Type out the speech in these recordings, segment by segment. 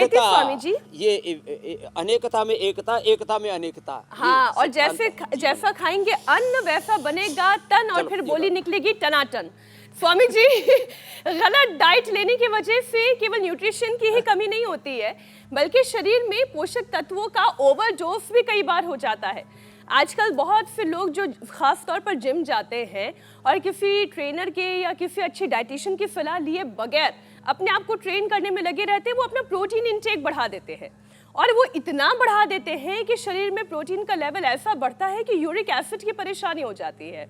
थी स्वामी जी। ये अनेकता में एकता, एकता में अनेकता। हाँ, और जैसा खाएंगे अन्न वैसा बनेगा तन, और फिर बोली निकलेगी टनाटन। स्वामी जी, गलत डाइट लेने की वजह से केवल न्यूट्रिशन की ही कमी नहीं होती है, बल्कि शरीर में पोषक तत्वों का ओवरडोज भी कई बार हो जाता है। आजकल बहुत से लोग जो खास तौर पर जिम जाते हैं और किसी ट्रेनर के या किसी अच्छे डाइटिशियन की सलाह लिए बगैर अपने आप को ट्रेन करने में लगे रहते हैं, वो अपना प्रोटीन इंटेक बढ़ा देते हैं, और वो इतना बढ़ा देते हैं कि शरीर में प्रोटीन का लेवल ऐसा बढ़ता है कि यूरिक एसिड की परेशानी हो जाती है।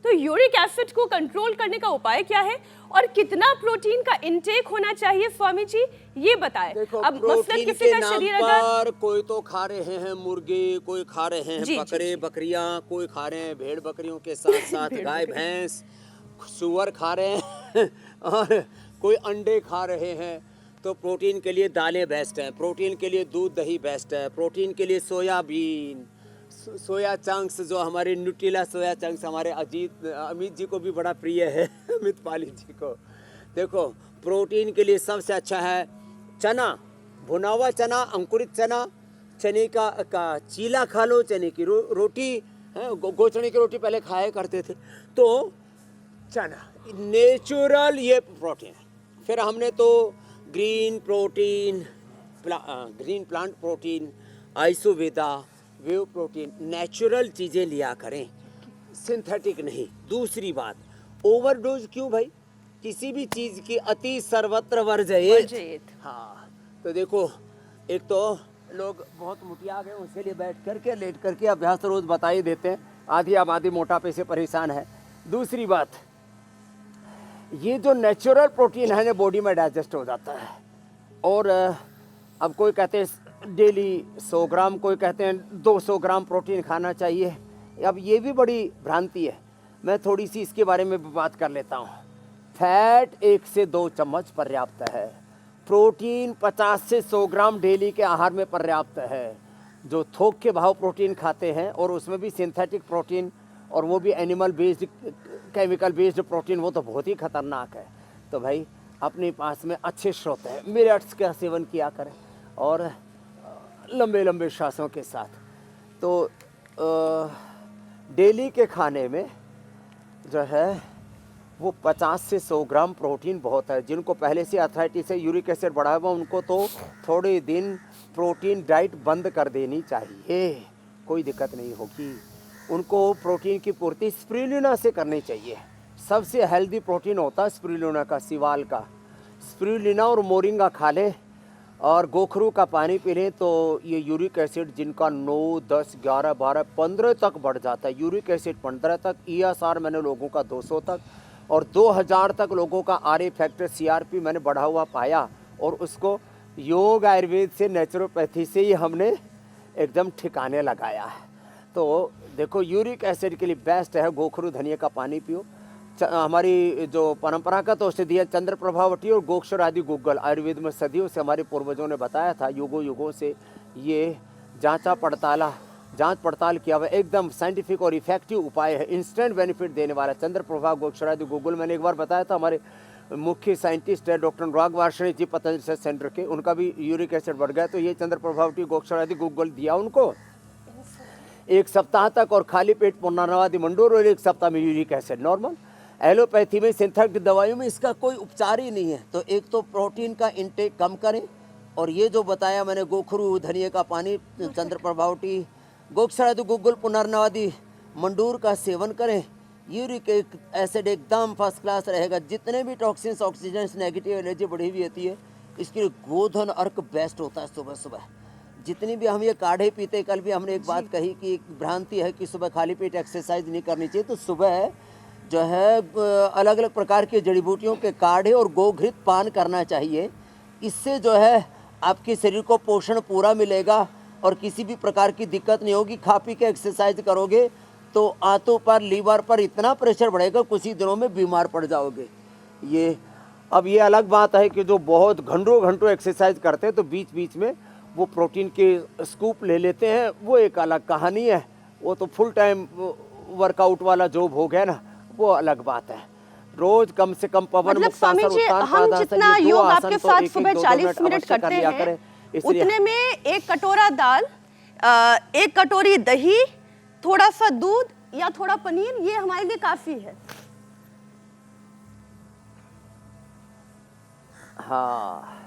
तो यूरिक एसिड को कंट्रोल करने का उपाय क्या है और कितना प्रोटीन का इंटेक होना चाहिए स्वामी जी, ये बताएं। अब मसलन किसी का शरीर अगर कोई तो खा रहे हैं मुर्गे, कोई खा रहे हैं बकरे बकरियां, कोई खा रहे हैं भेड़ बकरियों के साथ साथ गाय भैंस सुअर खा रहे हैं और कोई अंडे खा रहे हैं, तो प्रोटीन के लिए दालें बेस्ट है, प्रोटीन के लिए दूध दही बेस्ट है, प्रोटीन के लिए सोयाबीन, सोया चंक्स, जो हमारे न्यूट्रिला सोया चंक्स हमारे अमित जी को भी बड़ा प्रिय है, अमित पाली जी को। देखो प्रोटीन के लिए सबसे अच्छा है चना, भुना हुआ चना, अंकुरित चना, चने का चीला खा लो, चने की रोटी है, गोचने की रोटी पहले खाया करते थे, तो चना नेचुरल ये प्रोटीन है। फिर हमने तो green protein, green plant protein, आइसोवेदा, वेव प्रोटीन, नेचुरल चीज़ें लिया करें, सिंथेटिक नहीं। दूसरी बात, ओवरडोज क्यों भाई, किसी भी चीज़ की अति सर्वत्र वर्जयेत। हाँ, तो देखो एक तो लोग बहुत मुटिया गए, उसके लिए बैठ करके लेट करके अभ्यास रोज बता ही देते हैं, आधी आबादी मोटापे से परेशान है। दूसरी बात, ये जो नेचुरल प्रोटीन है ना बॉडी में डाइजेस्ट हो जाता है, और अब कोई कहते हैं डेली 100 ग्राम, कोई कहते हैं 200 ग्राम प्रोटीन खाना चाहिए। अब ये भी बड़ी भ्रांति है, मैं थोड़ी सी इसके बारे में भी बात कर लेता हूँ। फैट 1 से 2 चम्मच पर्याप्त है, प्रोटीन 50 से 100 ग्राम डेली के आहार में पर्याप्त है। जो थोक के भाव प्रोटीन खाते हैं और उसमें भी सिंथेटिक प्रोटीन, और वो भी animal based chemical based protein, वो तो बहुत ही खतरनाक है। तो भाई अपने पास में अच्छे स्रोत हैं, मिलेट्स का सेवन किया करें और लंबे लंबे श्वासों के साथ। तो डेली के खाने में जो है वो 50 से 100 ग्राम प्रोटीन बहुत है। जिनको पहले से अथराइटिस है, यूरिक एसिड बढ़ा हुआ, उनको तो थोड़े दिन प्रोटीन डाइट बंद कर देनी चाहिए, कोई दिक्कत नहीं होगी। उनको प्रोटीन की पूर्ति स्पिरुलिना से करनी चाहिए। सबसे हेल्दी प्रोटीन होता है स्पिरुलिना का, सिवाल का। स्पिरुलिना और मोरिंगा खा लें और गोखरू का पानी पी लें, तो ये यूरिक एसिड जिनका 9, 10, 11, 12, 15 तक बढ़ जाता है, यूरिक एसिड 15 तक, ESR मैंने लोगों का 200 तक और 2000 तक लोगों का RA फैक्टर CRP मैंने बढ़ा हुआ पाया, और उसको योग आयुर्वेद से, नेचुरोपैथी से ही हमने एकदम ठिकाने लगाया है। तो देखो यूरिक एसिड के लिए बेस्ट है गोखरू धनिया का पानी पियो। हमारी जो परंपरागत औषधि है चंद्र प्रभावटी और गोक्षर आदि गुग्गल, आयुर्वेद में सदियों से हमारे पूर्वजों ने बताया था, युगों युगों से ये जांच पड़ताल किया हुआ एकदम साइंटिफिक और इफेक्टिव उपाय है, इंस्टेंट बेनिफिट देने वाला। चंद्र प्रभाव गोक्षर आदि गुग्गल मैंने एक बार बताया था, हमारे मुख्य साइंटिस्ट है डॉक्टर अनुराग वार्ष्णेय जी पतंजलि रिसर्च सेंटर के, उनका भी यूरिक एसिड बढ़ गया, तो ये चंद्र प्रभावटी गोक्षर आदि गुग्गल दिया उनको 1 सप्ताह तक, और खाली पेट पुनर्नवादि मंडूर, और 1 सप्ताह में यूरिक एसिड नॉर्मल। एलोपैथी में, सिंथेटिक दवाइयों में इसका कोई उपचार ही नहीं है। तो एक तो प्रोटीन का इंटेक कम करें, और ये जो बताया मैंने गोखरू धनिया का पानी, चंद्र प्रभावटी, गोक्षरादि गुग्गल, पुनर्नवादि मंडूर का सेवन करें। यूरिक एसिड एकदम फर्स्ट क्लास रहेगा। जितने भी टॉक्सिन्स, ऑक्सीजन, नेगेटिव एनर्जी बढ़ी हुई होती है, इसके लिए गोधन अर्क बेस्ट होता है सुबह सुबह। जितनी भी हम ये काढ़े पीते, कल भी हमने एक बात कही कि एक भ्रांति है कि सुबह खाली पेट एक्सरसाइज नहीं करनी चाहिए, तो सुबह जो है अलग अलग प्रकार की जड़ी बूटियों के काढ़े और गोघृत पान करना चाहिए। इससे जो है आपके शरीर को पोषण पूरा मिलेगा और किसी भी प्रकार की दिक्कत नहीं होगी। खा पी के एक्सरसाइज करोगे तो आंतों पर, लीवर पर इतना प्रेशर बढ़ेगा, कुछ ही दिनों में बीमार पड़ जाओगे। ये अलग बात है कि जो बहुत घंटों एक्सरसाइज करते हैं तो बीच बीच में वो प्रोटीन के स्कूप ले लेते हैं, वो एक अलग कहानी है। वो तो फुल टाइम वर्कआउट वाला जॉब हो गया ना, वो अलग बात है। रोज कम से कम पवन मतलब स्वामी जी, हम जितना योग आपके साथ सुबह 40 मिनट करते हैं, इसलिए उतने में एक कटोरा दाल, एक कटोरी दही, थोड़ा सा दूध या थोड़ा पनीर, ये हमारे लिए काफी है। हाँ